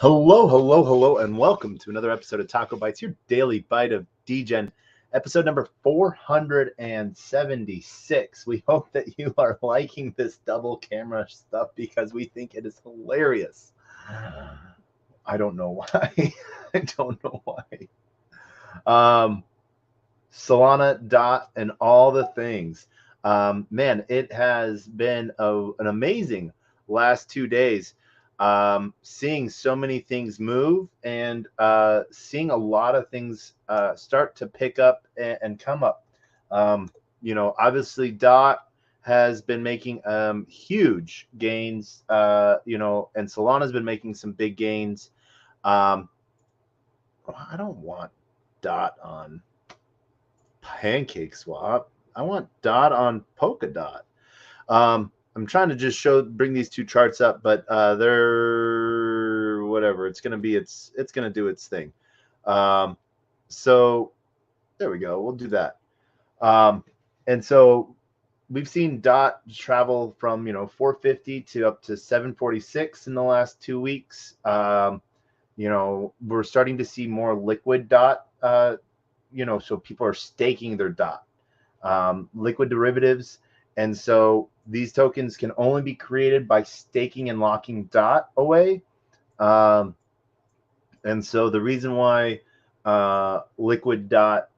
Hello, and welcome to another episode of TacoBytes, your daily bite of Degen, episode number 476. We hope that you are liking this double camera stuff because we think it is hilarious. I don't know why. I don't know why. Solana, DOT, and all the things. Man, it has been an amazing last 2 days. Seeing so many things move and seeing a lot of things start to pick up and come up. Obviously DOT has been making huge gains, and Solana's been making some big gains. I don't want DOT on Pancake Swap. I want DOT on Polkadot. I'm trying to just bring these two charts up, but they're whatever. It's gonna do its thing. So there we go. We'll do that. And so we've seen DOT travel from 450 to up to 746 in the last 2 weeks. We're starting to see more liquid DOT. So people are staking their DOT, liquid derivatives. And so these tokens can only be created by staking and locking DOT away. And so the reason why liquid DOT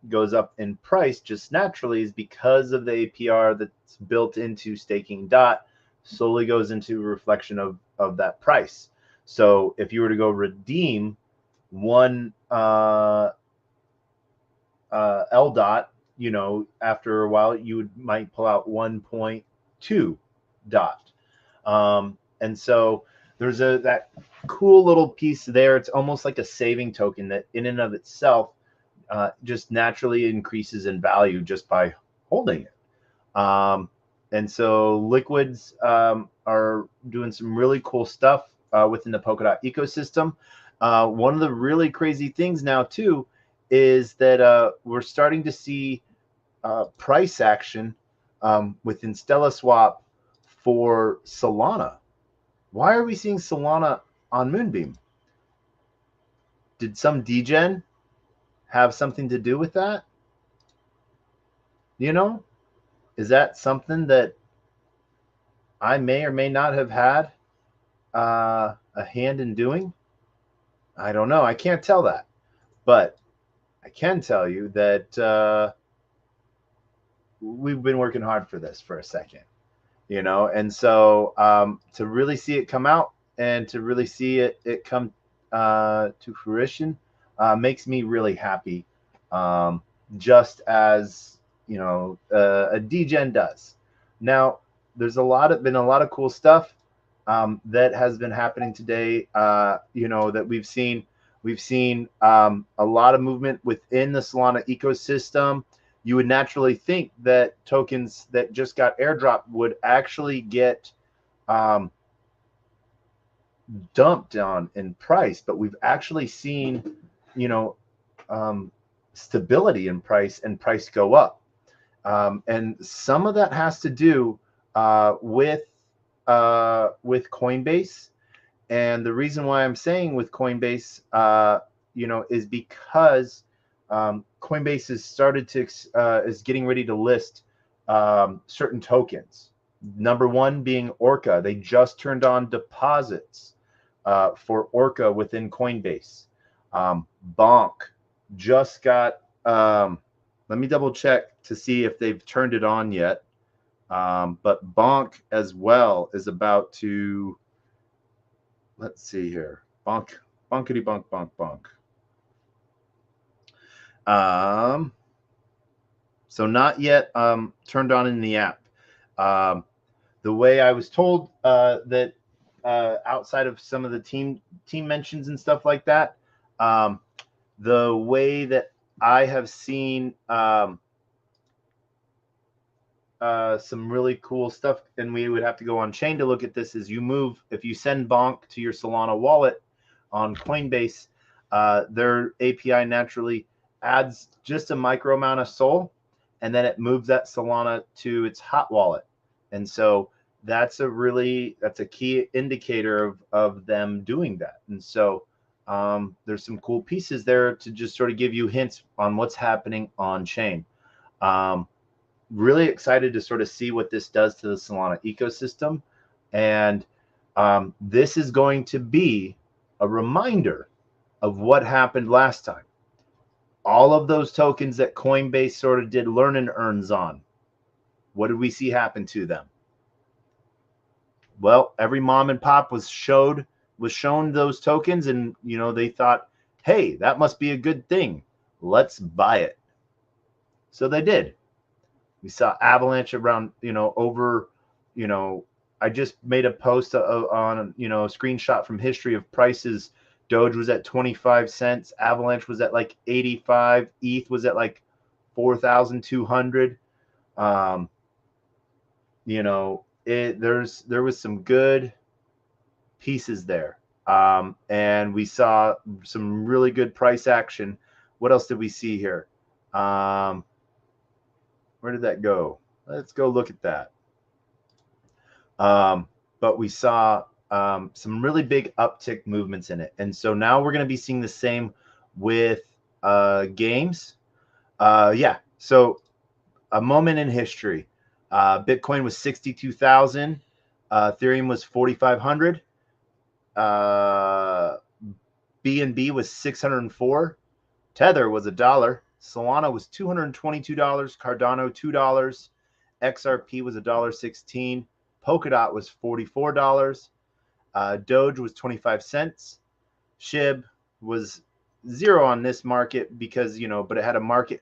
goes up in price just naturally is because of the APR that's built into staking DOT slowly goes into a reflection of that price. So if you were to go redeem one LDOT, after a while you might pull out 1.2 DOT. And so there's that cool little piece there. It's almost like a saving token that in and of itself just naturally increases in value just by holding it. And so liquids are doing some really cool stuff within the Polkadot ecosystem. One of the really crazy things now too is that we're starting to see price action within StellaSwap for Solana. Why are we seeing Solana on Moonbeam? Did some degen have something to do with that? Is that something that I may or may not have had a hand in doing? I don't know. I can't tell that. But I can tell you that we've been working hard for this for a second, and so to really see it come out and to really see it come to fruition makes me really happy, just as a degen does. Now there's been a lot of cool stuff that has been happening today, that we've seen. We've seen a lot of movement within the Solana ecosystem. You would naturally think that tokens that just got airdropped would actually get dumped on in price, but we've actually seen, stability in price and price go up. And some of that has to do with Coinbase. And the reason why I'm saying with Coinbase, is because Coinbase has started to is getting ready to list certain tokens. Number one being Orca. They just turned on deposits for Orca within Coinbase. Bonk just got. Let me double check to see if they've turned it on yet. But Bonk as well is about to. Let's see here. Bonk, bonkity bonk, bonk, bonk. So not yet turned on in the app. The way I was told that outside of some of the team mentions and stuff like that, the way that I have seen some really cool stuff, and we would have to go on chain to look at this, is if you send Bonk to your Solana wallet on Coinbase, their API naturally adds just a micro amount of SOL, and then it moves that Solana to its hot wallet. And so that's a key indicator of them doing that. And so there's some cool pieces there to just sort of give you hints on what's happening on chain. Really excited to sort of see what this does to the Solana ecosystem. And this is going to be a reminder of what happened last time. All of those tokens that Coinbase sort of did learn and earns on, what did we see happen to them? Well, every mom and pop was shown those tokens, and they thought, hey, that must be a good thing. Let's buy it. So they did. We saw avalanche around, over, I just made a post on, a screenshot from history of prices. Doge was at 25 cents. Avalanche was at like 85. ETH was at like 4,200. There was some good pieces there. And we saw some really good price action. What else did we see here? Where did that go? Let's go look at that. But we saw some really big uptick movements in it. And so now we're going to be seeing the same with games. Yeah. So a moment in history. Bitcoin was 62,000. Ethereum was 4,500. BNB was 604. Tether was $1. Solana was $222. Cardano $2. XRP was $1.16. Polkadot was $44. Doge was 25 cents. SHIB was zero on this market because, but it had a market.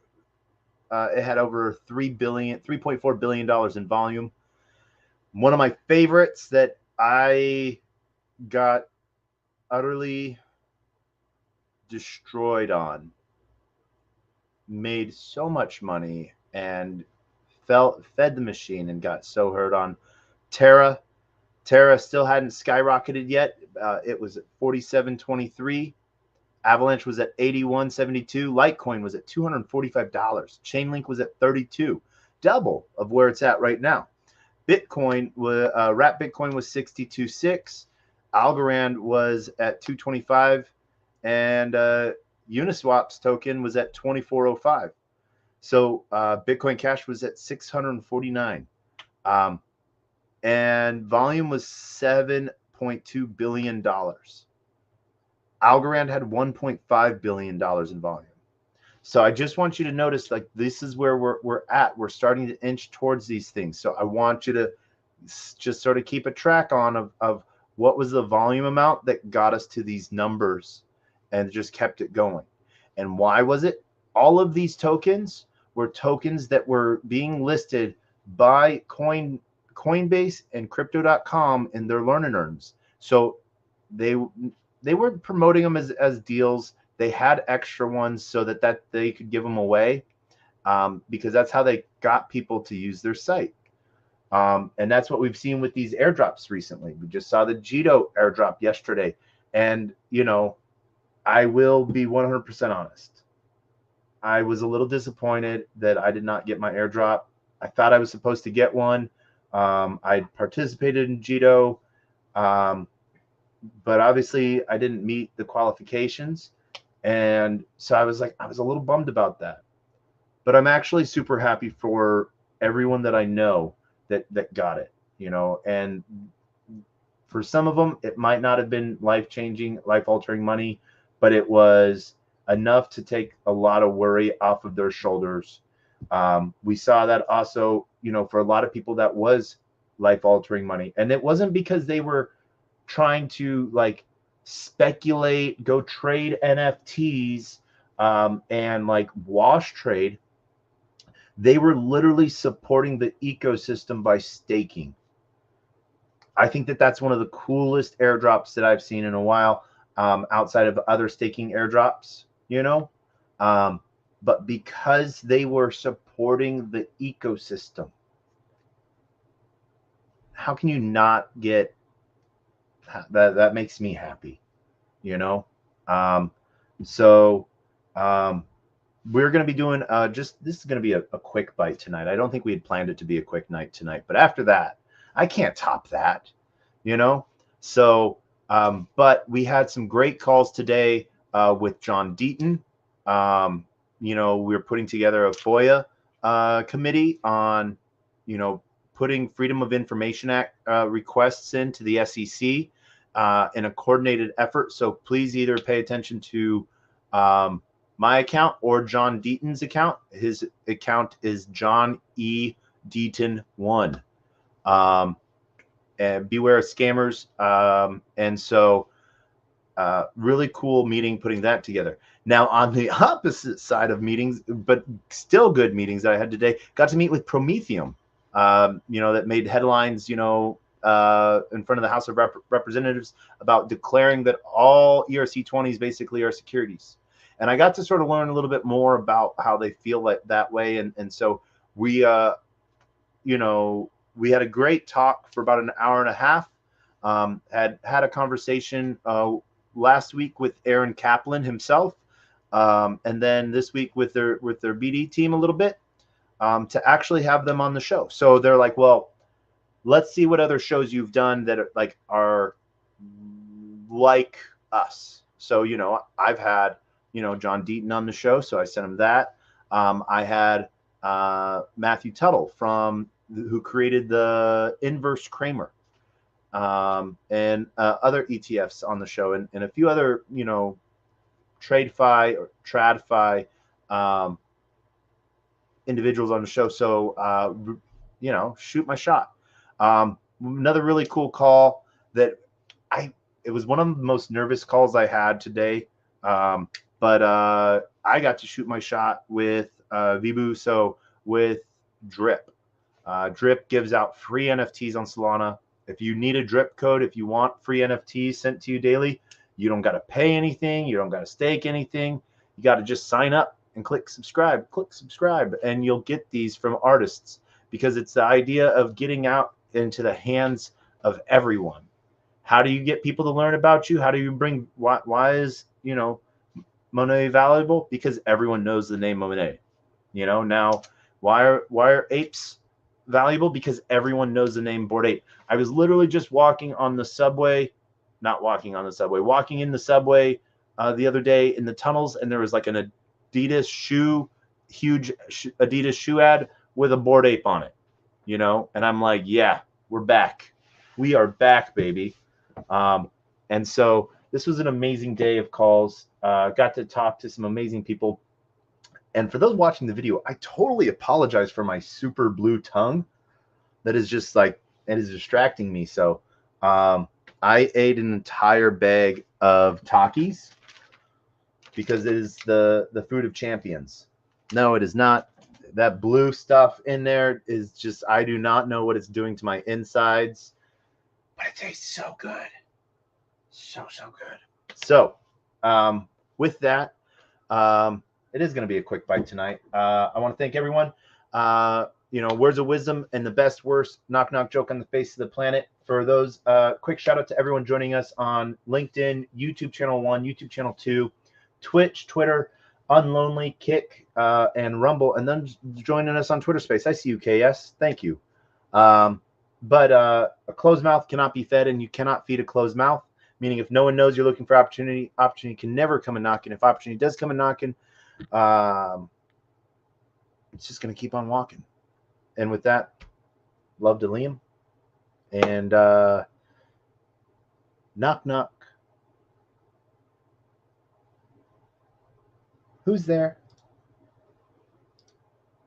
It had over $3.4 billion in volume. One of my favorites that I got utterly destroyed on, made so much money and fed the machine and got so hurt on. Terra still hadn't skyrocketed yet. It was at 47.23. Avalanche was at 81.72. Litecoin was at $245. Chainlink was at 32, double of where it's at right now. Bitcoin was wrap Bitcoin was 62.6. Algorand was at 225, and Uniswap's token was at 24.05. So Bitcoin Cash was at 649. And volume was $7.2 billion. Algorand had $1.5 billion in volume. So I just want you to notice, like, this is where we're at. We're starting to inch towards these things. So I want you to just sort of keep a track on of what was the volume amount that got us to these numbers and just kept it going. And why was it? All of these tokens were tokens that were being listed by Coinbase and Crypto.com in their learn and earns. So they were promoting them as deals. They had extra ones so that they could give them away, because that's how they got people to use their site. And that's what we've seen with these airdrops recently. We just saw the Jito airdrop yesterday. And, I will be 100% honest. I was a little disappointed that I did not get my airdrop. I thought I was supposed to get one. I participated in Jito, but obviously I didn't meet the qualifications. And so I was a little bummed about that. But I'm actually super happy for everyone that I know that got it, and for some of them, it might not have been life-changing, life-altering money, but it was enough to take a lot of worry off of their shoulders. We saw that also, for a lot of people that was life-altering money. And it wasn't because they were trying to speculate, go trade NFTs, and wash trade. They were literally supporting the ecosystem by staking. I think that's one of the coolest airdrops that I've seen in a while, outside of other staking airdrops, but because they were supporting the ecosystem. How can you not get that? That makes me happy, we're going to be doing this is going to be a quick bite tonight. I don't think we had planned it to be a quick night tonight, but after that, I can't top that, you know? So, but we had some great calls today with John Deaton. We're putting together a FOIA committee on, putting Freedom of Information Act requests into the SEC in a coordinated effort. So please either pay attention to my account or John Deaton's account. His account is John E. Deaton 1. And beware of scammers. And so really cool meeting putting that together. Now, on the opposite side of meetings, but still good meetings that I had today, got to meet with Prometheum, that made headlines, in front of the House of Representatives about declaring that all ERC-20s basically are securities. And I got to sort of learn a little bit more about how they feel that way. And so we, we had a great talk for about an hour and a half. Had a conversation last week with Aaron Kaplan himself, and then this week with their BD team a little bit, to actually have them on the show. So they're like, well, let's see what other shows you've done that are like us. So, I've had, John Deaton on the show, so I sent him that. I had Matthew Tuttle who created the Inverse Kramer, and other ETFs on the show, and a few other, TradeFi or TradFi individuals on the show. So, shoot my shot. Another really cool call that it was one of the most nervous calls I had today. But I got to shoot my shot with Vibhu. So with Drip. Drip gives out free NFTs on Solana. If you need a Drip code, if you want free NFTs sent to you daily, you don't got to pay anything. You don't got to stake anything. You got to just sign up and click subscribe, and you'll get these from artists, because it's the idea of getting out into the hands of everyone. How do you get people to learn about you? How do you bring, why is, Monet valuable? Because everyone knows the name Monet. Now, why are apes valuable? Because everyone knows the name Bored Ape. I was literally just walking in the subway the other day in the tunnels, and there was like an huge Adidas shoe ad with a Bored Ape on it, and I'm like, yeah, we're back. We are back, baby. And so this was an amazing day of calls. Got to talk to some amazing people. And for those watching the video, I totally apologize for my super blue tongue. That is just it is distracting me. So I ate an entire bag of Takis because it is the food of champions. No, it is not. That blue stuff in there is just, I do not know what it's doing to my insides, but it tastes so good. So good. So with that, it is going to be a quick bite tonight. I want to thank everyone. Words of wisdom and the best, worst, knock joke on the face of the planet. For those, quick shout out to everyone joining us on LinkedIn, YouTube channel 1, YouTube channel 2, Twitch, Twitter, Unlonely, Kick, and Rumble, and then joining us on Twitter Space. I see you, KS. Thank you. But a closed mouth cannot be fed, and you cannot feed a closed mouth. Meaning, if no one knows you're looking for opportunity can never come a knocking. If opportunity does come a knocking, it's just going to keep on walking. And with that, love to Liam. And knock. Who's there?